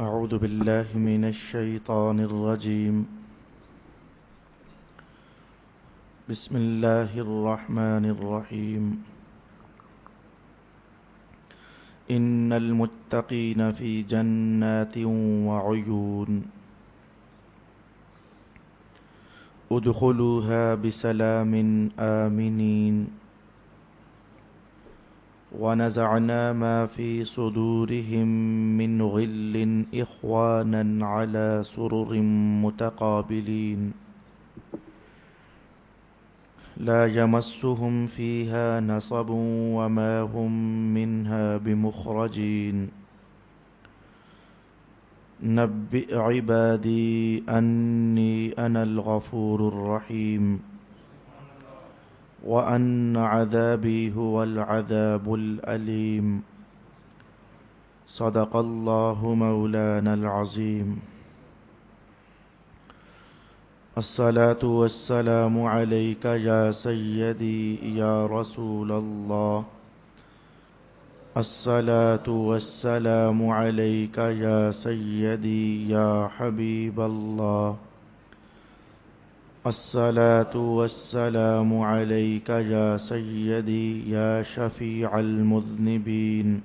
أعوذ بالله من الشيطان الرجيم. بسم الله الرحمن الرحيم. إن المتقين في جنات وعيون ادخلوها بسلام آمنين ونزعنا ما في صدورهم من غل إخوانا على سرر متقابلين لا يمسهم فيها نصب وما هم منها بمخرجين نبئ عبادي أني أنا الغفور الرحيم وأن عذابي هو العذاب الأليم. صدق الله مولانا العظيم. الصلاة والسلام عليك يا سيدي يا رسول الله. الصلاة والسلام عليك يا سيدي يا حبيب الله. الصلاة والسلام عليك يا سيدي يا شفيع المذنبين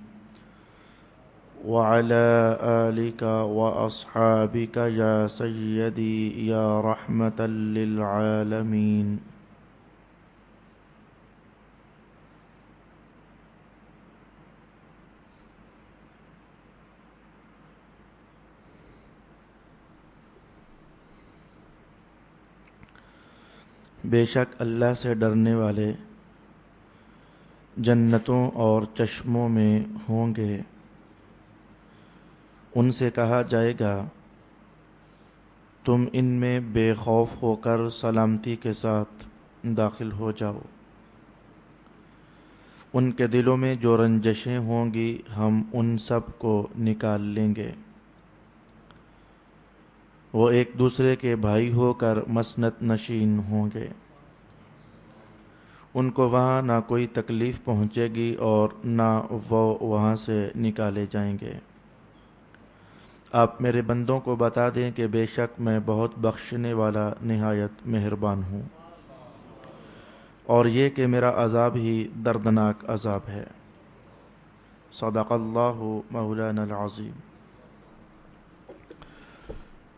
وعلى آلك وأصحابك يا سيدي يا رحمة للعالمين. بے شک اللہ سے ڈرنے والے جنتوں اور چشموں میں ہوں گے. ان سے کہا جائے گا تم ان میں بے خوف ہو کر سلامتی کے ساتھ داخل ہو جاؤ. ان کے دلوں میں جو رنجشیں ہوں گی ہم ان سب کو نکال لیں گے. وہ ایک دوسرے کے بھائی ہو کر مسند نشین ہوں گے. ان کو وہاں نہ کوئی تکلیف پہنچے گی اور نہ وہ وہاں سے نکالے جائیں گے. آپ میرے بندوں کو بتا دیں کہ بے شک میں بہت بخشنے والا نہایت مہربان ہوں، اور یہ کہ میرا عذاب ہی دردناک عذاب ہے. صدق اللہ مولانا العظیم.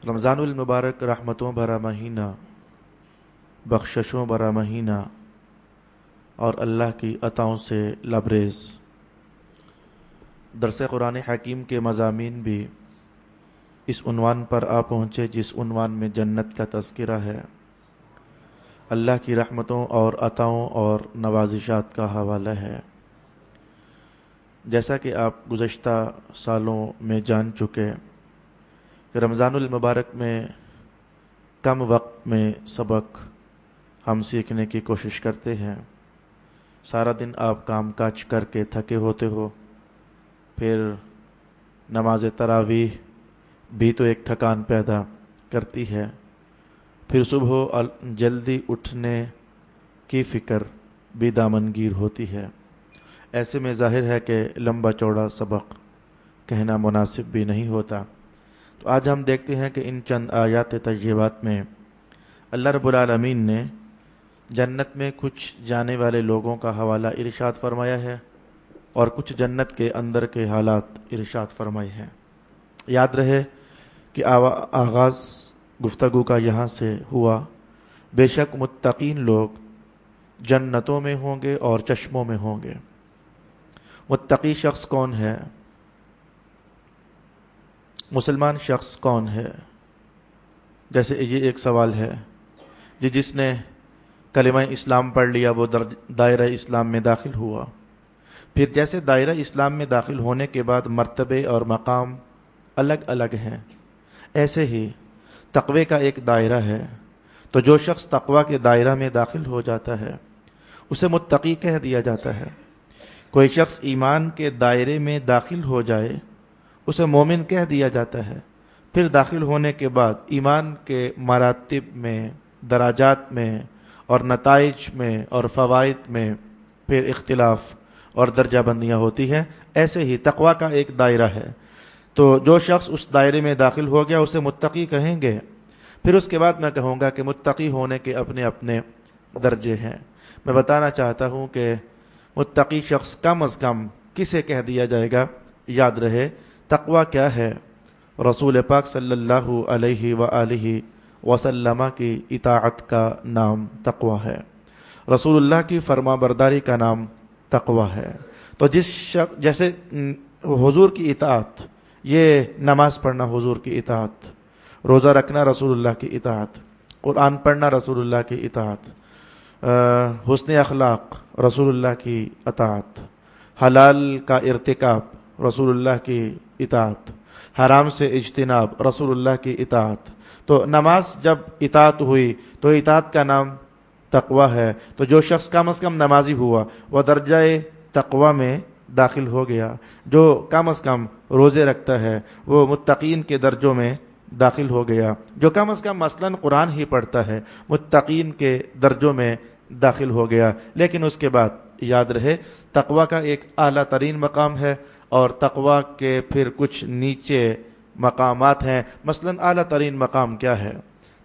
رمضان المبارک رحمتوں بھرا مہینہ، بخششوں بھرا مہینہ اور اللہ کی عطاؤں سے لبریز. درس قرآن حکیم کے مضامین بھی اس عنوان پر آ پہنچے جس عنوان میں جنت کا تذکرہ ہے. اللہ کی رحمتوں اور عطاؤں اور نوازشات کا حوالہ ہے. جیسا کہ آپ گزشتہ سالوں میں جان چکے کہ رمضان المبارک میں کم وقت میں سبق ہم سیکھنے کی کوشش کرتے ہیں. سارا دن آپ کام کاج کر کے تھکے ہوتے ہو، پھر نماز تراویح بھی تو ایک تھکان پیدا کرتی ہے، پھر صبح جلدی اٹھنے کی فکر بھی دامنگیر ہوتی ہے. ایسے میں ظاہر ہے کہ لمبا چوڑا سبق کہنا مناسب بھی نہیں ہوتا. تو آج ہم دیکھتے ہیں کہ ان چند آیات طیبات میں اللہ رب العالمین نے جنت میں کچھ جانے والے لوگوں کا حوالہ ارشاد فرمایا ہے اور کچھ جنت کے اندر کے حالات ارشاد فرمائے ہیں. یاد رہے کہ آغاز گفتگو کا یہاں سے ہوا. بے شک متقین لوگ جنتوں میں ہوں گے اور چشموں میں ہوں گے. متقی شخص کون ہے؟ مسلمان شخص کون ہے؟ جیسے یہ ایک سوال ہے. جس نے کلمہ اسلام پڑھ لیا وہ دائرہ اسلام میں داخل ہوا. پھر جیسے دائرہ اسلام میں داخل ہونے کے بعد مرتبے اور مقام الگ الگ ہیں، ایسے ہی تقوی کا ایک دائرہ ہے. تو جو شخص تقوی کے دائرہ میں داخل ہو جاتا ہے اسے متقی کہہ دیا جاتا ہے. کوئی شخص ایمان کے دائرے میں داخل ہو جائے اسے مومن کہہ دیا جاتا ہے. پھر داخل ہونے کے بعد ایمان کے مراتب میں، دراجات میں اور نتائج میں اور فوائد میں پھر اختلاف اور درجہ بندیاں ہوتی ہیں. ایسے ہی تقوی کا ایک دائرہ ہے. تو جو شخص اس دائرے میں داخل ہو گیا اسے متقی کہیں گے۔ پھر اس کے بعد میں کہوں گا کہ متقی ہونے کے اپنے اپنے درجے ہیں۔ میں بتانا چاہتا ہوں کہ متقی شخص کم از کم کسے کہہ دیا جائے گا؟ یاد رہے تقوی کیا ہے؟ رسول پاک صلی اللہ علیہ وآلہ وسلم کی اطاعت کا نام تقوی ہے، رسول اللہ کی فرما برداری کا نام تقوی ہے۔ تو جس شخص جیسے حضور کی اطاعت، یہ نماز پڑھنا حضور کی اطاعت، روزہ رکھنا رسول اللہ کی اطاعت، قرآن پڑھنا رسول اللہ کی اطاعت، حسن اخلاق رسول اللہ کی اطاعت، حلال کا ارتکاب رسول اللہ کی اطاعت، حرام سے اجتناب رسول اللہ کی اطاعت۔ تو نماز جب اطاعت ہوئی تو اطاعت کا نام تقوی ہے۔ تو جو شخص کم از کم نمازی ہوا وہ درجہ تقوی میں داخل ہو گیا، جو کم از کم روزے رکھتا ہے وہ متقین کے درجوں میں داخل ہو گیا، جو کم از کم مثلاً قرآن ہی پڑھتا ہے متقین کے درجوں میں داخل ہو گیا۔ لیکن اس کے بعد یاد رہے تقوی کا ایک اعلیٰ ترین مقام ہے اور تقوی کے پھر کچھ نیچے مقامات ہیں۔ مثلاً اعلیٰ ترین مقام کیا ہے؟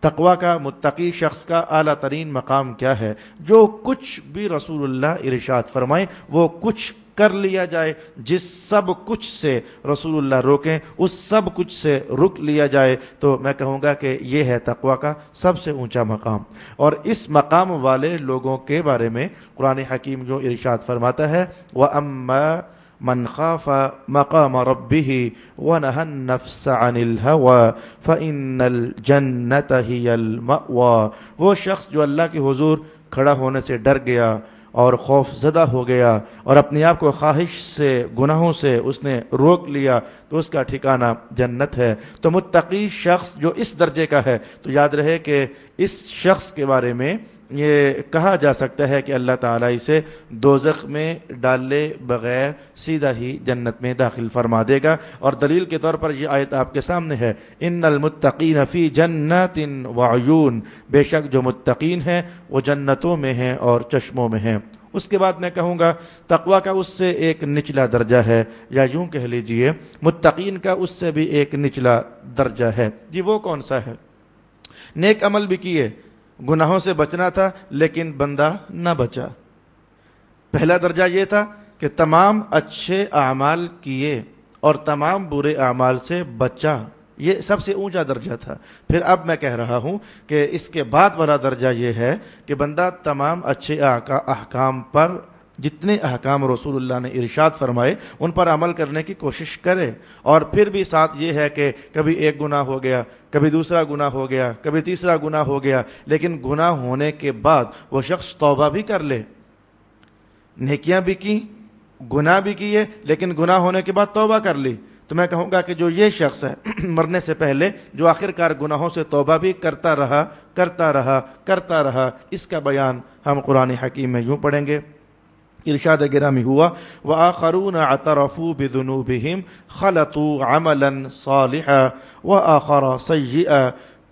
تقوی کا متقی شخص کا اعلیٰ ترین مقام کیا ہے؟ جو کچھ بھی رسول اللہ ارشاد فرمائے وہ کچھ کر لیا جائے، جس سب کچھ سے رسول اللہ روکیں اس سب کچھ سے رک لیا جائے۔ تو میں کہوں گا کہ یہ ہے تقوی کا سب سے اونچا مقام۔ اور اس مقام والے لوگوں کے بارے میں قرآن حکیم جو ارشاد فرماتا ہے وَأَمَّا مَنْ خَافَ مَقَامَ رَبِّهِ وَنَهَى النَّفْسَ عَنِ الْهَوَى فَإِنَّ الْجَنَّةَ هِيَ الْمَأْوَى، وہ شخص جو اللہ کے حضور کھڑا ہونے سے ڈر گیا اور خوف زدہ ہو گیا اور اپنے آپ کو خواہش سے گناہوں سے اس نے روک لیا تو اس کا ٹھکانہ جنت ہے۔ تو متقی شخص جو اس درجے کا ہے تو یاد رہے کہ اس شخص کے بارے میں یہ کہا جا سکتا ہے کہ اللہ تعالیٰ اسے دوزخ میں ڈالے بغیر سیدھا ہی جنت میں داخل فرما دے گا۔ اور دلیل کے طور پر یہ آیت آپ کے سامنے ہے ان المتقین فی جنات وعیون، بے شک جو متقین ہیں وہ جنتوں میں ہیں اور چشموں میں ہیں۔ اس کے بعد میں کہوں گا تقوی کا اس سے ایک نچلا درجہ ہے، یا یوں کہہ لیجئے متقین کا اس سے بھی ایک نچلا درجہ ہے۔ جی وہ کون سا ہے؟ نیک عمل بھی کیے، گناہوں سے بچنا تھا لیکن بندہ نہ بچا۔ پہلا درجہ یہ تھا کہ تمام اچھے اعمال کیے اور تمام برے اعمال سے بچا، یہ سب سے اونچا درجہ تھا۔ پھر اب میں کہہ رہا ہوں کہ اس کے بعد والا درجہ یہ ہے کہ بندہ تمام اچھے احکام پر، جتنے احکام رسول اللہ نے ارشاد فرمائے ان پر عمل کرنے کی کوشش کرے۔ اور پھر بھی ساتھ یہ ہے کہ کبھی ایک گناہ ہو گیا، کبھی دوسرا گناہ ہو گیا، کبھی تیسرا گناہ ہو گیا، لیکن گناہ ہونے کے بعد وہ شخص توبہ بھی کر لے، نیکیاں بھی کی، گناہ بھی کیے، لیکن گناہ ہونے کے بعد توبہ کر لی۔ تو میں کہوں گا کہ جو یہ شخص ہے مرنے سے پہلے جو آخرکار گناہوں سے توبہ بھی کرتا رہا، اس کا بیان ہم قرآن حکیم میں یوں پڑھیں گے۔ ارشاد گرامی ہوا وآخرون اعترفوا بذنوبہم خلطوا عملا صالحا وآخر سیئا،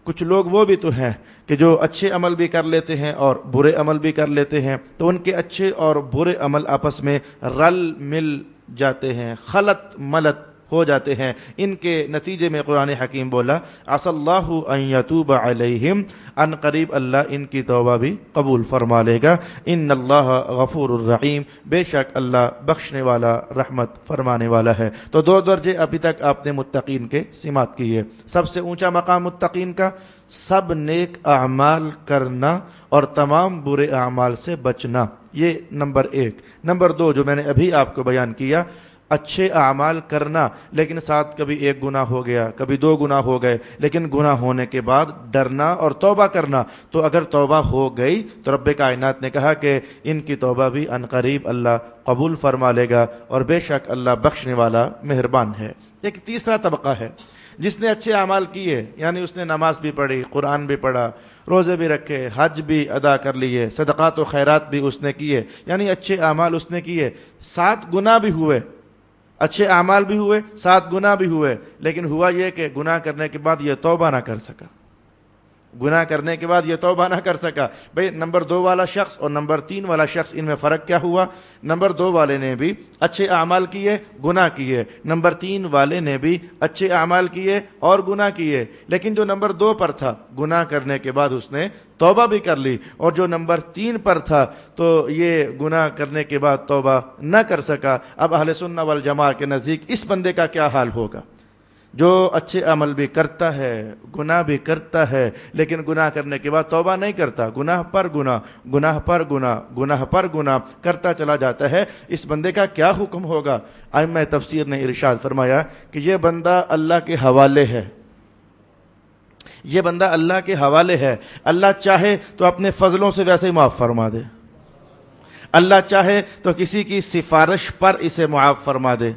کچھ لوگ وہ بھی تو ہیں کہ جو اچھے عمل بھی کر لیتے ہیں اور برے عمل بھی کر لیتے ہیں، تو ان کے اچھے اور برے عمل آپس میں رل مل جاتے ہیں، خلط ملط ہو جاتے ہیں۔ ان کے نتیجے میں قرآن حکیم بولا عسى اللہ ان یتوب علیہم، ان قریب اللہ ان کی توبہ بھی قبول فرما لے گا۔ ان اللہ غفور الرحیم، بے شک اللہ بخشنے والا رحمت فرمانے والا ہے۔ تو دو درجے ابھی تک آپ نے متقین کے سمات کیے۔ سب سے اونچا مقام متقین کا سب نیک اعمال کرنا اور تمام برے اعمال سے بچنا، یہ نمبر ایک۔ نمبر دو جو میں نے ابھی آپ کو بیان کیا، اچھے اعمال کرنا لیکن ساتھ کبھی ایک گناہ ہو گیا، کبھی دو گناہ ہو گئے، لیکن گناہ ہونے کے بعد ڈرنا اور توبہ کرنا۔ تو اگر توبہ ہو گئی تو رب کائنات نے کہا کہ ان کی توبہ بھی عنقریب اللہ قبول فرما لے گا، اور بے شک اللہ بخشنے والا مہربان ہے۔ ایک تیسرا طبقہ ہے جس نے اچھے اعمال کیے، یعنی اس نے نماز بھی پڑھی، قرآن بھی پڑھا، روزے بھی رکھے، حج بھی ادا کر لیے، صدقات و خیرات بھی اس نے کیے، یعنی اچھے اعمال اس نے کیے، ساتھ گناہ بھی ہوئے، اچھے اعمال بھی ہوئے، ساتھ گناہ بھی ہوئے، لیکن ہوا یہ کہ گناہ کرنے کے بعد یہ توبہ نہ کر سکا، گناہ کرنے کے بعد یہ توبہ نہ کر سکا. بھئی نمبر 2 والا شخص اور نمبر 3 والا شخص ان میں فرق کیا ہوا؟ نمبر 2 والے نے بھی اچھے اعمال کیے، گناہ کیے. نمبر 3 والے نے بھی اچھے اعمال کیے اور گناہ کیے. لیکن جو نمبر 2 پر تھا گناہ کرنے کے بعد اس نے توبہ بھی کر لی، اور جو نمبر 3 پر تھا تو یہ گناہ کرنے کے بعد توبہ نہ کر سکا. اب اہل سنہ والجماعہ کے نزدیک اس بندے کا کیا حال ہوگا؟ جو اچھے عمل بھی کرتا ہے، گناہ بھی کرتا ہے، لیکن گناہ کرنے کے بعد توبہ نہیں کرتا، گناہ پر گناہ، گناہ پر گناہ، گناہ پر گناہ کرتا چلا جاتا ہے. اس بندے کا کیا حکم ہوگا؟ ائمہ تفسیر نے ارشاد فرمایا کہ یہ بندہ اللہ کے حوالے ہے. یہ بندہ اللہ کے حوالے ہے. اللہ چاہے تو اپنے فضلوں سے ویسے ہی معاف فرما دے، اللہ چاہے تو کسی کی سفارش پر اسے معاف فرما دے،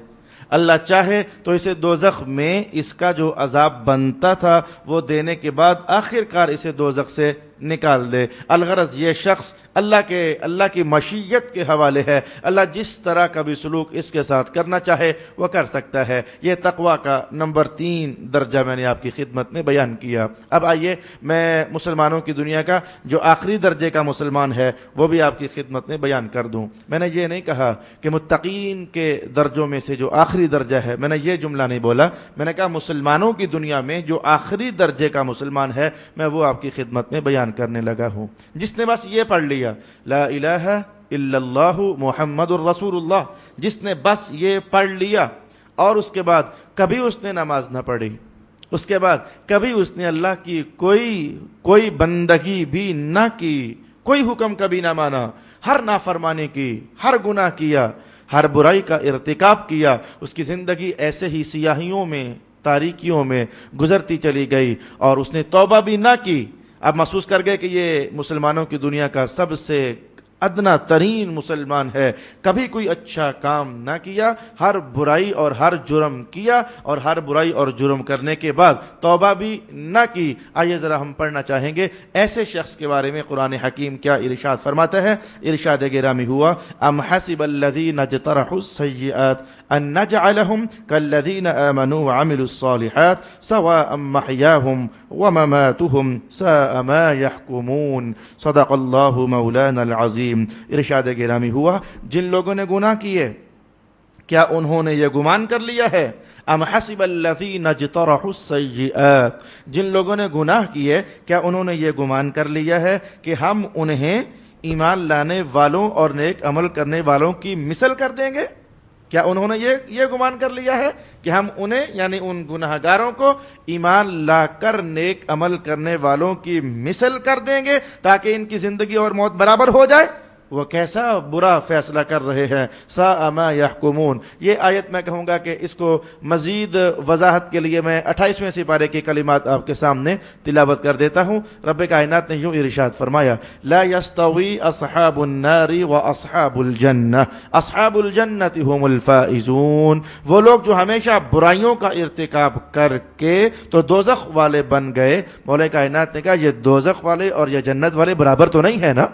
اللہ چاہے تو اسے دوزخ میں اس کا جو عذاب بنتا تھا وہ دینے کے بعد آخر کار اسے دوزخ سے نکال دے. الغرض یہ شخص اللہ کی مشیت کے حوالے ہے. اللہ جس طرح کا بھی سلوک اس کے ساتھ کرنا چاہے وہ کر سکتا ہے. یہ تقویٰ کا نمبر 3 درجہ میں نے آپ کی خدمت میں بیان کیا. اب آئیے میں مسلمانوں کی دنیا کا جو آخری درجے کا مسلمان ہے وہ بھی آپ کی خدمت میں بیان کر دوں. میں نے یہ نہیں کہا کہ متقین کے درجوں میں سے جو آخری درجہ ہے، میں نے یہ جملہ نہیں بولا. میں نے کہا مسلمانوں کی دنیا میں جو آخری درجے کا مسلمان ہے میں وہ آپ کی خدمت میں بیان کرنے لگا ہوں. جس نے بس یہ پڑھ لیا لا الہ الا اللہ محمد الرسول اللہ، جس نے بس یہ پڑھ لیا اور اس کے بعد کبھی اس نے نماز نہ پڑھی، اس کے بعد کبھی اس نے اللہ کی کوئی بندگی بھی نہ کی، کوئی حکم کبھی نہ مانا، ہر نافرمانی کی، ہر گناہ کیا، ہر برائی کا ارتکاب کیا، اس کی زندگی ایسے ہی سیاہیوں میں، تاریکیوں میں گزرتی چلی گئی اور اس نے توبہ بھی نہ کی. اب محسوس کر گئے کہ یہ مسلمانوں کی دنیا کا سب سے ادنا ترین مسلمان ہے. کبھی کوئی اچھا کام نہ کیا، ہر برائی اور ہر جرم کیا، اور ہر برائی اور جرم کرنے کے بعد توبہ بھی نہ کی. آئیے ذرا ہم پڑھنا چاہیں گے ایسے شخص کے بارے میں قرآن حکیم کیا ارشاد فرماتا ہے. ارشاد گرامی ہوا ام حسب الذین اجترحوا السیئات ان نجعلهم كالذین آمنوا وعملوا الصالحات سواء محیاهم ومماتهم ساء ما يحکمون. صدق اللہ مولانا العظیم. ارشاد گرامی ہوا جن لوگوں نے گناہ کیے کیا انہوں نے یہ گمان کر لیا ہے؟ ام حسب الذین اجترحوا السیئات، جن لوگوں نے گناہ کیے کیا انہوں نے یہ گمان کر لیا ہے کہ ہم انہیں ایمان لانے والوں اور نیک عمل کرنے والوں کی مثل کر دیں گے؟ کیا انہوں نے یہ گمان کر لیا ہے کہ ہم انہیں یعنی ان گناہ گاروں کو ایمان لا کر نیک عمل کرنے والوں کی مثل کر دیں گے تاکہ ان کی زندگی اور موت برابر ہو جائے؟ وہ کیسا برا فیصلہ کر رہے ہیں. ساء ما یحکمون. یہ آیت میں کہوں گا کہ اس کو مزید وضاحت کے لیے میں 28ویں سپارے کی کلمات آپ کے سامنے تلاوت کر دیتا ہوں. رب کائنات نے یوں ارشاد فرمایا لا یستوی اصحاب النار واصحاب الجنہ اصحاب الجنۃ هم الفائزون. وہ لوگ جو ہمیشہ برائیوں کا ارتکاب کر کے تو دوزخ والے بن گئے. مولا کائنات نے کہا یہ دوزخ والے اور یہ جنت والے برابر تو نہیں ہے نا.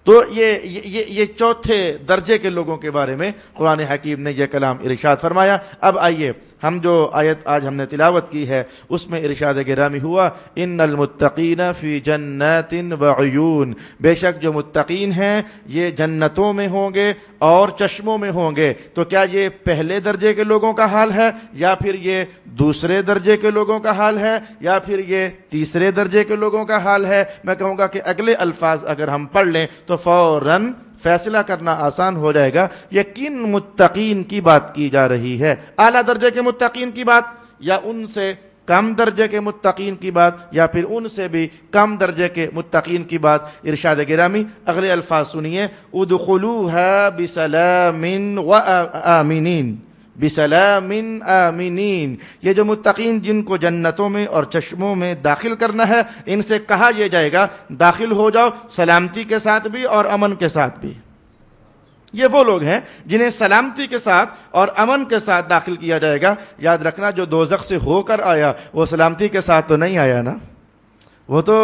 تو یہ چوتھے درجے کے لوگوں کے بارے میں قرآن حکیم نے یہ کلام ارشاد فرمایا. اب آئیے ہم جو آیت آج ہم نے تلاوت کی ہے اس میں ارشاد گرامی ہوا ان المتقین فی جنات وعیون. بے شک جو متقین ہیں یہ جنتوں میں ہوں گے اور چشموں میں ہوں گے. تو کیا یہ پہلے درجے کے لوگوں کا حال ہے یا پھر یہ دوسرے درجے کے لوگوں کا حال ہے یا پھر یہ تیسرے درجے کے لوگوں کا حال ہے؟ میں کہوں گا کہ اگلے الفاظ اگر ہم پڑھ لیں تو فوراً فیصلہ کرنا آسان ہو جائے گا. یقین متقین کی بات کی جا رہی ہے، اعلیٰ درجے کے متقین کی بات یا ان سے کم درجے کے متقین کی بات یا پھر ان سے بھی کم درجے کے متقین کی بات؟ ارشاد گرامی اگلے الفاظ سنیے ادخلوها بسلام وآمنین. بسلام آمنین. یہ جو متقین جن کو جنتوں میں اور چشموں میں داخل کرنا ہے ان سے کہا یہ جائے گا داخل ہو جاؤ سلامتی کے ساتھ بھی اور امن کے ساتھ بھی. یہ وہ لوگ ہیں جنہیں سلامتی کے ساتھ اور امن کے ساتھ داخل کیا جائے گا. یاد رکھنا جو دوزخ سے ہو کر آیا وہ سلامتی کے ساتھ تو نہیں آیا نا، وہ تو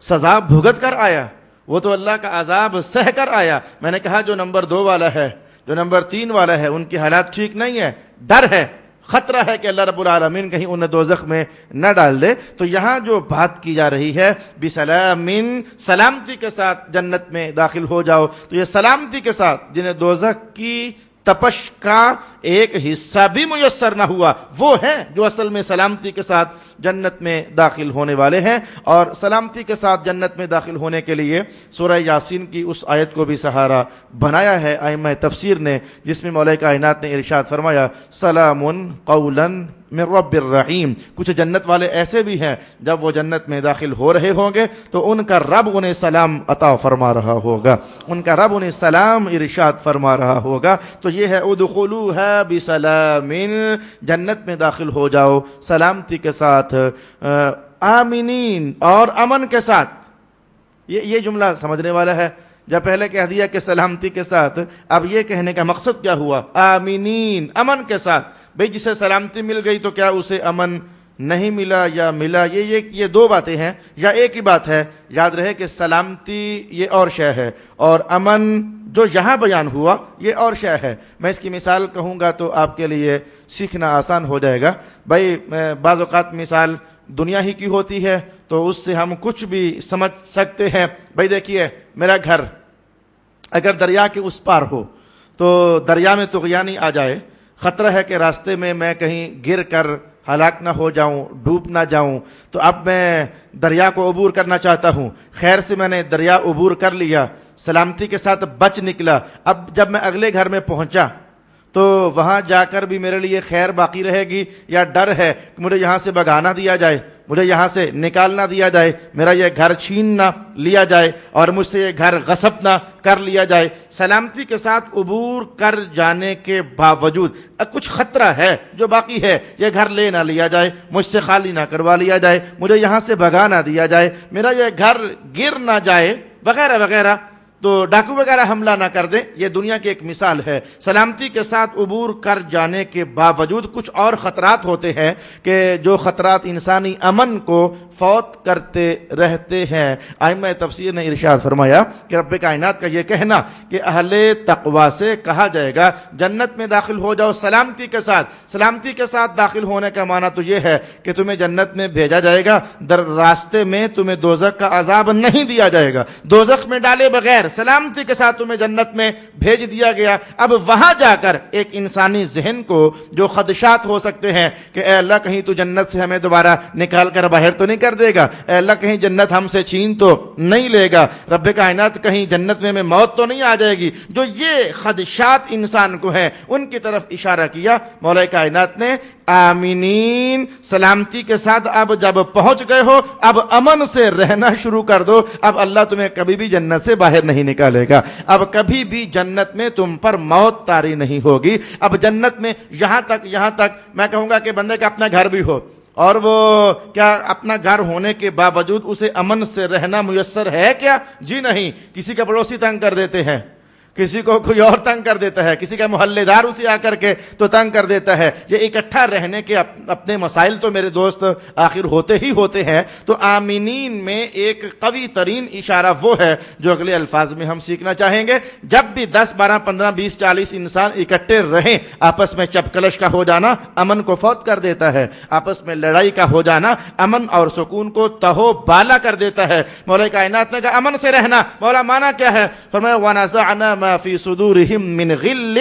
سزا بھگت کر آیا، وہ تو اللہ کا عذاب سہ کر آیا. میں نے کہا جو نمبر 2 والا ہے جو نمبر 3 والا ہے ان کی حالات ٹھیک نہیں ہے، ڈر ہے، خطرہ ہے کہ اللہ رب العالمین کہیں انہیں دوزخ میں نہ ڈال دے۔ تو یہاں جو بات کی جا رہی ہے بسلام، سلامتی کے ساتھ جنت میں داخل ہو جاؤ، تو یہ سلامتی کے ساتھ جنہیں دوزخ کی تپش کا ایک حصہ بھی میسر نہ ہوا، وہ ہیں جو اصل میں سلامتی کے ساتھ جنت میں داخل ہونے والے ہیں۔ اور سلامتی کے ساتھ جنت میں داخل ہونے کے لیے سورہ یاسین کی اس آیت کو بھی سہارا بنایا ہے ائمہ تفسیر نے، جس میں مولا کائنات نے ارشاد فرمایا سلام قولا من رب الرحیم۔ کچھ جنت والے ایسے بھی ہیں جب وہ جنت میں داخل ہو رہے ہوں گے تو ان کا رب انہیں سلام عطا فرما رہا ہوگا، ان کا رب انہیں سلام ارشاد فرما رہا ہوگا۔ تو یہ ہے ادخلوها بسلام، جنت میں داخل ہو جاؤ سلامتی کے ساتھ، آمنین اور امن کے ساتھ۔ یہ جملہ سمجھنے والا ہے۔ جب پہلے کہہ دیا کہ سلامتی کے ساتھ، اب یہ کہنے کا مقصد کیا ہوا؟ آمنین، امن کے ساتھ۔ بھئی جسے سلامتی مل گئی تو کیا اسے امن نہیں ملا یا ملا؟ یہ دو باتیں ہیں یا ایک ہی بات ہے؟ یاد رہے کہ سلامتی یہ اور شے ہے اور امن جو یہاں بیان ہوا یہ اور شے ہے۔ میں اس کی مثال کہوں گا تو آپ کے لیے سیکھنا آسان ہو جائے گا۔ بھئی بعض اوقات مثال دنیا ہی کی ہوتی ہے تو اس سے ہم کچھ بھی سمجھ سکتے ہیں۔ بھئی دیکھیے، میرا گھر اگر دریا کے اس پار ہو تو دریا میں طغیانی آ جائے، خطرہ ہے کہ راستے میں میں کہیں گر کر ہلاک نہ ہو جاؤں، ڈوب نہ جاؤں، تو اب میں دریا کو عبور کرنا چاہتا ہوں۔ خیر سے میں نے دریا عبور کر لیا، سلامتی کے ساتھ بچ نکلا۔ اب جب میں اگلے گھر میں پہنچا تو وہاں جا کر بھی میرے لیے خیر باقی رہے گی یا ڈر ہے کہ مجھے یہاں سے بھگانا دیا جائے، مجھے یہاں سے نکالنا دیا جائے، میرا یہ گھر چھین نہ لیا جائے اور مجھ سے یہ گھر غصب نہ کر لیا جائے؟ سلامتی کے ساتھ عبور کر جانے کے باوجود کچھ خطرہ ہے جو باقی ہے، یہ گھر لے نہ لیا جائے، مجھ سے خالی نہ کروا لیا جائے، مجھے یہاں سے بھگا نہ دیا جائے، میرا یہ گھر گر نہ جائے، وغیرہ وغیرہ، تو ڈاکو وغیرہ حملہ نہ کر دیں۔ یہ دنیا کی ایک مثال ہے۔ سلامتی کے ساتھ عبور کر جانے کے باوجود کچھ اور خطرات ہوتے ہیں کہ جو خطرات انسانی امن کو فوت کرتے رہتے ہیں۔ ائمہ تفسیر نے ارشاد فرمایا کہ رب کائنات کا یہ کہنا کہ اہل تقوی سے کہا جائے گا جنت میں داخل ہو جاؤ سلامتی کے ساتھ، سلامتی کے ساتھ داخل ہونے کا معنی تو یہ ہے کہ تمہیں جنت میں بھیجا جائے گا، در راستے میں تمہیں دوزخ کا عذاب نہیں دیا جائے گا، دوزخ میں ڈالے بغیر سلامتی کے ساتھ تمہیں جنت میں بھیج دیا گیا۔ اب وہاں جا کر ایک انسانی ذہن کو جو خدشات ہو سکتے ہیں کہ اے اللہ کہیں تو جنت سے ہمیں دوبارہ نکال کر باہر تو نہیں کر دے گا، اے اللہ کہیں جنت ہم سے چھین تو نہیں لے گا، رب کائنات کہیں جنت میں موت تو نہیں آ جائے گی، جو یہ خدشات انسان کو ہیں ان کی طرف اشارہ کیا مولا کائنات نے۔ آمینین، سلامتی کے ساتھ اب جب پہنچ گئے ہو اب امن سے رہنا شروع کر دو، اب اللہ تمہیں کبھی بھی جنت سے باہر نہیں نکالے گا، اب کبھی بھی جنت میں تم پر موت طاری نہیں ہوگی۔ اب جنت میں یہاں تک میں کہوں گا کہ بندے کا اپنا گھر بھی ہو اور وہ کیا اپنا گھر ہونے کے باوجود اسے امن سے رہنا میسر ہے کیا؟ جی نہیں، کسی کا پڑوسی تنگ کر دیتے ہیں، کسی کو کوئی اور تنگ کر دیتا ہے، کسی کا محلے دار اسے آ کر کے تو تنگ کر دیتا ہے۔ یہ اکٹھا رہنے کے اپنے مسائل تو میرے دوست آخر ہوتے ہی ہوتے ہیں۔ تو آمینین میں ایک قوی ترین اشارہ وہ ہے جو اگلے الفاظ میں ہم سیکھنا چاہیں گے۔ جب بھی 10 12 15 20 40 انسان اکٹھے رہیں، آپس میں چپ کلش کا ہو جانا امن کو فوت کر دیتا ہے، آپس میں لڑائی کا ہو جانا امن اور سکون کو تہو بالا کر دیتا ہے۔ مولا کائنات نے کہا امن سے رہنا، مولا مانا کیا ہے؟ فرمایا وَنَزَعْنَا مَا فی صدورہم من غل،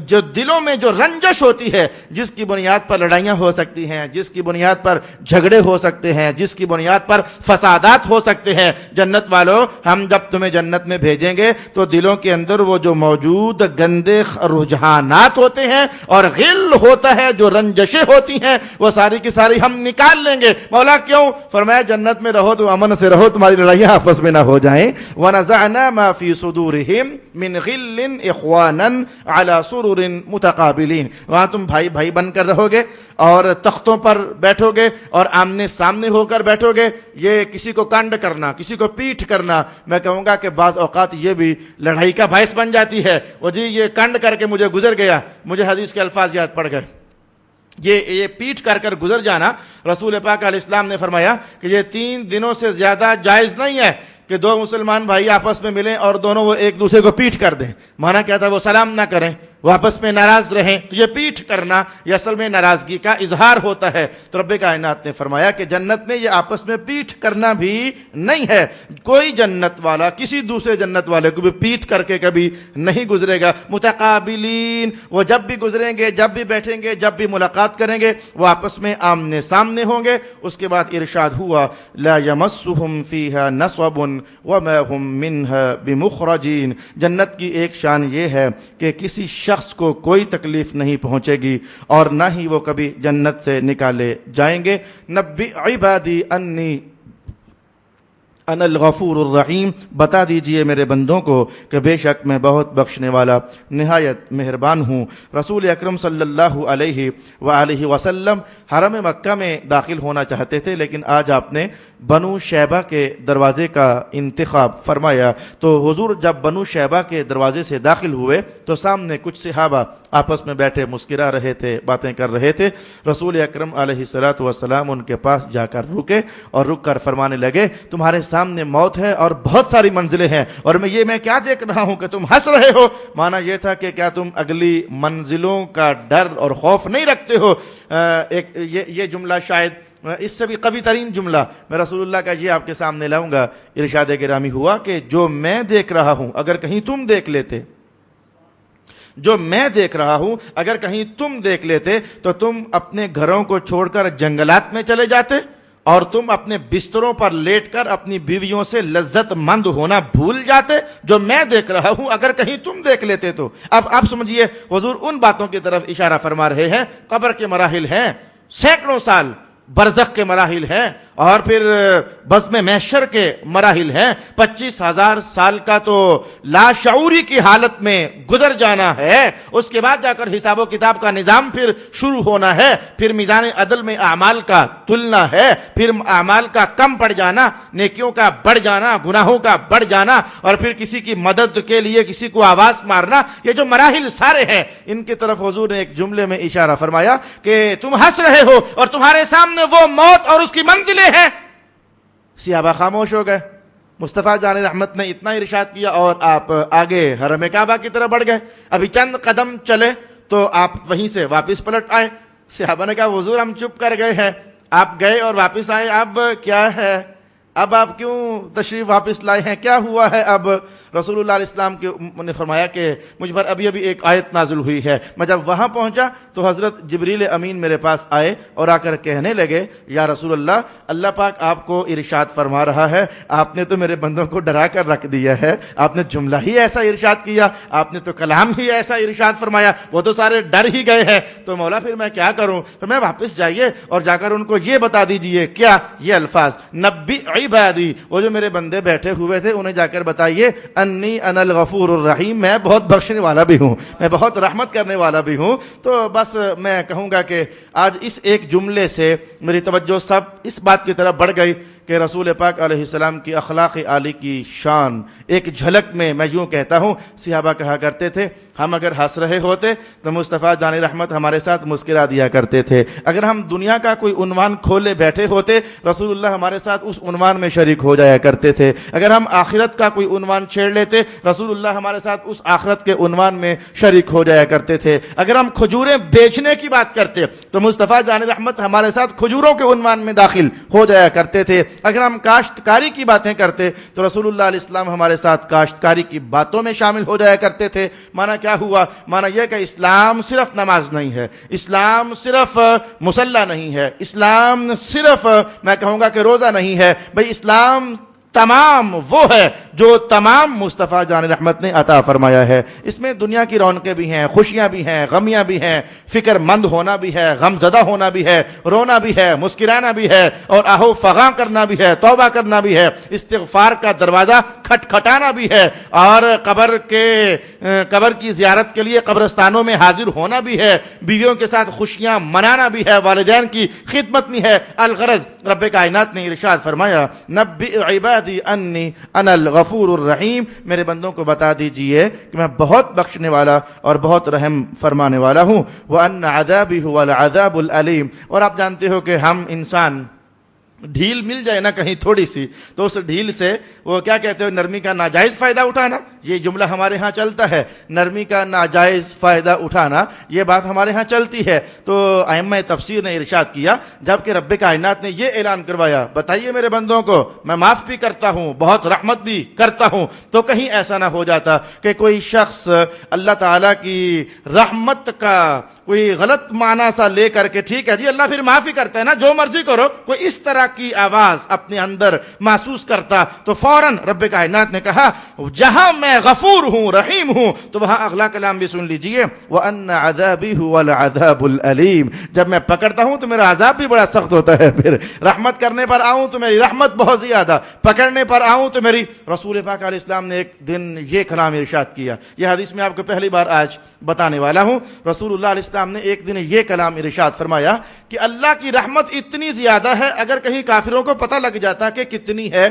جو دلوں میں جو رنجش ہوتی ہے، جس کی بنیاد پر لڑائیاں ہو سکتی ہیں، جس کی بنیاد پر جھگڑے ہو سکتے ہیں، جس کی بنیاد پر فسادات ہو سکتے ہیں، جنت والوں ہم جب تمہیں جنت میں بھیجیں گے تو دلوں کے اندر وہ جو موجود گندے رجحانات ہوتے ہیں اور غل ہوتا ہے، جو رنجشیں ہوتی ہیں، وہ ساری کی ساری ہم نکال لیں گے۔ مولا کیوں؟ فرمایا جنت میں رہو تو امن سے رہو، تمہاری لڑائیاں آپس میں نہ ہو جائیں۔ وَنَزَعْنَا مَا فِي صُدُورِهِمْ مِنْ غِلٍّ إِخْوَانًا عَلَى سُرُرٍ مُتَقَابِلِينَ، وہاں تم بھائی بھائی بن کر رہو گے اور تختوں پر بیٹھو گے اور آمنے سامنے ہو کر بیٹھو گے۔ یہ کسی کو کانڈ کرنا، کسی کو پیٹھ کرنا، میں کہوں گا کہ بعض اوقات یہ بھی لڑائی کا باعث بن جاتی ہے۔ وہ جی یہ کانڈ کر کے مجھے گزر گیا، مجھے حدیث کے الفاظ یاد پڑ گئے۔ یہ پیٹ کر گزر جانا، رسول پاک علیہ السلام نے فرمایا کہ یہ 3 دنوں سے زیادہ جائز نہیں ہے کہ 2 مسلمان بھائی آپس میں ملیں اور دونوں وہ ایک دوسرے کو پیٹ کر دیں۔ مانا کیا تھا؟ وہ سلام نہ کریں، وہ آپس میں ناراض رہیں تو یہ پیٹھ کرنا یہ اصل میں ناراضگی کا اظہار ہوتا ہے. تو رب کائنات نے فرمایا کہ جنت میں یہ آپس میں پیٹھ کرنا بھی نہیں ہے. کوئی جنت والا کسی دوسرے جنت والے کو بھی پیٹھ کر کے کبھی نہیں گزرے گا. متقابلین، وہ جب بھی گزریں گے، جب بھی بیٹھیں گے، جب بھی ملاقات کریں گے، وہ آپس میں آمنے سامنے ہوں گے. اس کے بعد ارشاد ہوا لا یمسہم فیہا نصب وما ہم منہا بمخرجین. جنت کی ایک شان یہ ہے کہ کسی شخص کو کوئی تکلیف نہیں پہنچے گی اور نہ ہی وہ کبھی جنت سے نکالے جائیں گے. نبی عبادی انی انا الغفور الرحیم، بتا دیجئے میرے بندوں کو کہ بے شک میں بہت بخشنے والا نہایت مہربان ہوں. رسول اکرم صلی اللہ علیہ وآلہ وسلم حرم مکہ میں داخل ہونا چاہتے تھے، لیکن آج آپ نے بنو شیبہ کے دروازے کا انتخاب فرمایا. تو حضور جب بنو شیبہ کے دروازے سے داخل ہوئے تو سامنے کچھ صحابہ آپس میں بیٹھے مسکرا رہے تھے، باتیں کر رہے تھے. رسول اکرم علیہ الصلوۃ والسلام ان کے پاس جا کر رکے اور رک کر فرمانے لگے تمہارے سامنے موت ہے اور بہت ساری منزلیں ہیں، اور میں کیا دیکھ رہا ہوں کہ تم ہنس رہے ہو. مانا یہ تھا کہ کیا تم اگلی منزلوں کا ڈر اور خوف نہیں رکھتے ہو. یہ جملہ شاید اس سے بھی قوی ترین جملہ میں رسول اللہ کا یہ آپ کے سامنے لاؤں گا. ارشاد گرامی ہوا کہ جو میں دیکھ رہا ہوں اگر کہیں تم دیکھ لیتے، جو میں دیکھ رہا ہوں اگر کہیں تم دیکھ لیتے تو تم اپنے گھروں کو چھوڑ کر جنگلات میں چلے جاتے اور تم اپنے بستروں پر لیٹ کر اپنی بیویوں سے لذت مند ہونا بھول جاتے. جو میں دیکھ رہا ہوں اگر کہیں تم دیکھ لیتے تو. اب آپ سمجھیے حضور ان باتوں کی طرف اشارہ فرما رہے ہیں. قبر کے مراحل ہیں، سینکڑوں سال برزخ کے مراحل ہیں، اور پھر بزم محشر کے مراحل ہیں. 25,000 سال کا تو لاشعوری کی حالت میں گزر جانا ہے. اس کے بعد جا کر حساب و کتاب کا نظام پھر شروع ہونا ہے. پھر میزان عدل میں اعمال کا تلنا ہے. پھر اعمال کا کم پڑ جانا، نیکیوں کا بڑھ جانا، گناہوں کا بڑھ جانا، اور پھر کسی کی مدد کے لیے کسی کو آواز مارنا. یہ جو مراحل سارے ہیں ان کی طرف حضور نے ایک جملے میں اشارہ فرمایا کہ تم ہنس رہے ہو اور تمہارے سامنے وہ موت اور اس کی منزلیں ہیں. صحابہ خاموش ہو گئے. مصطفیٰ جان رحمت نے اتنا ارشاد کیا اور آپ آگے حرم کعبہ کی طرف بڑھ گئے. ابھی چند قدم چلے تو آپ وہیں سے واپس پلٹ آئے. صحابہ نے کہا حضور ہم چپ کر گئے ہیں، آپ گئے اور واپس آئے، اب کیا ہے؟ اب آپ کیوں تشریف واپس لائے ہیں؟ کیا ہوا ہے؟ اب رسول اللہ علیہ السلام نے فرمایا کہ مجھ پر ابھی ایک آیت نازل ہوئی ہے. میں جب وہاں پہنچا تو حضرت جبریل امین میرے پاس آئے اور آ کر کہنے لگے یا رسول اللہ، اللہ پاک آپ کو ارشاد فرما رہا ہے، آپ نے تو میرے بندوں کو ڈرا کر رکھ دیا ہے، آپ نے جملہ ہی ایسا ارشاد کیا، آپ نے تو کلام ہی ایسا ارشاد فرمایا، وہ تو سارے ڈر ہی گئے ہیں. تو مولا پھر میں کیا کروں؟ تو میں واپس جائیے اور جا کر ان کو یہ بتا دیجئے. کیا؟ یہ الفاظ نبی عبادی، وہ جو میرے بندے بیٹھے ہوئے تھے انہیں جا کر بتائیے انی انا الغفور الرحیم، میں بہت بخشنے والا بھی ہوں، میں بہت رحمت کرنے والا بھی ہوں. تو بس میں کہوں گا کہ آج اس ایک جملے سے میری توجہ سب اس بات کی طرف بڑھ گئی کہ رسول پاک علیہ السلام کی اخلاق عالی کی شان ایک جھلک میں میں یوں کہتا ہوں. صحابہ کہا کرتے تھے ہم اگر ہنس رہے ہوتے تو مصطفیٰ جان رحمت ہمارے ساتھ مسکرا دیا کرتے تھے. اگر ہم دنیا کا کوئی عنوان کھولے بیٹھے ہوتے رسول اللہ ہمارے ساتھ اس عنوان میں شریک ہو جایا کرتے تھے. اگر ہم آخرت کا کوئی عنوان چھیڑ لیتے رسول اللہ ہمارے ساتھ اس آخرت کے عنوان میں شریک ہو جایا کرتے تھے. اگر ہم کھجوریں بیچنے کی بات کرتے تو مصطفیٰ جان رحمت ہمارے ساتھ کھجوروں کے عنوان میں داخل ہو جایا کرتے تھے. اگر ہم کاشتکاری کی باتیں کرتے تو رسول اللہ علیہ السلام ہمارے ساتھ کاشتکاری کی باتوں میں شامل ہو جایا کرتے تھے. مانا کیا ہوا؟ مانا یہ کہ اسلام صرف نماز نہیں ہے، اسلام صرف مصلی نہیں ہے، اسلام صرف میں کہوں گا کہ روزہ نہیں ہے. بھئی اسلام تمام وہ ہے جو تمام مصطفیٰ جان رحمت نے عطا فرمایا ہے. اس میں دنیا کی رونقیں بھی ہیں، خوشیاں بھی ہیں، غمیاں بھی ہیں، فکر مند ہونا بھی ہے، غم زدہ ہونا بھی ہے، رونا بھی ہے، مسکرانا بھی ہے، اور آہو فغاں کرنا بھی ہے، توبہ کرنا بھی ہے، استغفار کا دروازہ کھٹکھٹانا بھی ہے، اور قبر کی زیارت کے لیے قبرستانوں میں حاضر ہونا بھی ہے، بیویوں کے ساتھ خوشیاں منانا بھی ہے، والدین کی خدمت بھی ہے. الغرض رب کائنات نے ارشاد فرمایا نبئ عبادی انی انا الغفور الرحیم، میرے بندوں کو بتا دیجئے کہ میں بہت بخشنے والا اور بہت رحم فرمانے والا ہوں. وَأَنَّ عَذَابِي هُوَ الْعَذَابُ الْأَلِيمُ، اور آپ جانتے ہو کہ ہم انسان ڈھیل مل جائے نا کہیں تھوڑی سی تو اس ڈھیل سے وہ کیا کہتے ہو نرمی کا ناجائز فائدہ اٹھانا. یہ جملہ ہمارے ہاں چلتا ہے، نرمی کا ناجائز فائدہ اٹھانا، یہ بات ہمارے ہاں چلتی ہے۔ تو ائمہ تفسیر نے ارشاد کیا، جب کہ رب کائنات نے یہ اعلان کروایا بتائیے میرے بندوں کو میں معاف بھی کرتا ہوں، بہت رحمت بھی کرتا ہوں، تو کہیں ایسا نہ ہو جاتا کہ کوئی شخص اللہ تعالیٰ کی رحمت کا کوئی غلط معنی سا لے کر کے ٹھیک ہے جی اللہ پھر معافی کرتا ہے نا، جو مرضی کرو، کوئی اس طرح کی آواز اپنے اندر محسوس کرتا تو فوراً رب کائنات نے کہا جہاں میں غفور ہوں، رحیم ہوں، تو وہاں اگلا کلام بھی سن لیجئے، وَأَنَّ عَذَابِي هُوَ الْعَذَابُ الْأَلِيمُ، جب میں پکڑتا ہوں تو میرا عذاب بھی بڑا سخت ہوتا ہے، پھر رحمت کرنے پر آؤں تو میری رحمت بہت زیادہ، پکڑنے پر آؤں تو میری۔ رسول پاک علیہ السلام نے ایک دن یہ کلام ارشاد کیا، یہ حدیث میں آپ کو پہلی بار آج بتانے والا ہوں۔ رسول اللہ علیہ السلام نے ایک دن یہ کلام ارشاد فرمایا کہ اللہ کی رحمت اتنی زیادہ ہے، اگر کہیں کافروں کو پتہ لگ جاتا کہ کتنی ہے،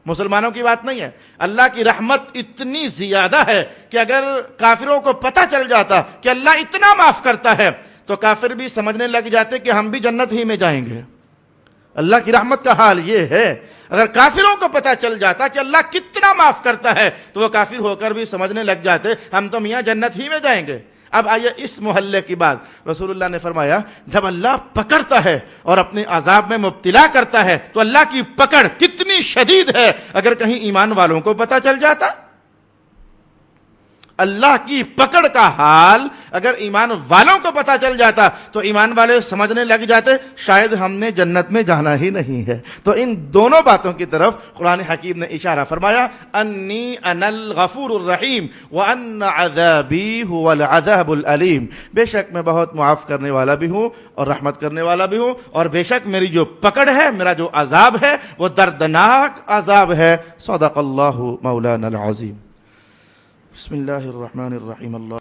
مسلمانوں کی بات نہیں ہے، اللہ کی رحمت اتنی زیادہ ہے کہ اگر کافروں کو پتہ چل جاتا کہ اللہ اتنا معاف کرتا ہے تو کافر بھی سمجھنے لگ جاتے کہ ہم بھی جنت ہی میں جائیں گے۔ اللہ کی رحمت کا حال یہ ہے، اگر کافروں کو پتہ چل جاتا کہ اللہ کتنا معاف کرتا ہے تو وہ کافر ہو کر بھی سمجھنے لگ جاتے ہم تو میاں جنت ہی میں جائیں گے۔ اب آئیے اس محلے کی بات، رسول اللہ نے فرمایا جب اللہ پکڑتا ہے اور اپنے عذاب میں مبتلا کرتا ہے تو اللہ کی پکڑ کتنی شدید ہے، اگر کہیں ایمان والوں کو پتہ چل جاتا، اللہ کی پکڑ کا حال اگر ایمان والوں کو پتہ چل جاتا تو ایمان والے سمجھنے لگ جاتے شاید ہم نے جنت میں جانا ہی نہیں ہے۔ تو ان دونوں باتوں کی طرف قرآن حکیم نے اشارہ فرمایا، انی انا الغفور الرحیم وان عذابی هو العذاب العلیم، بے شک میں بہت معاف کرنے والا بھی ہوں اور رحمت کرنے والا بھی ہوں، اور بے شک میری جو پکڑ ہے، میرا جو عذاب ہے وہ دردناک عذاب ہے۔ صدق اللہ مولانا العظیم۔ بسم اللہ الرحمن الرحیم۔ اللہ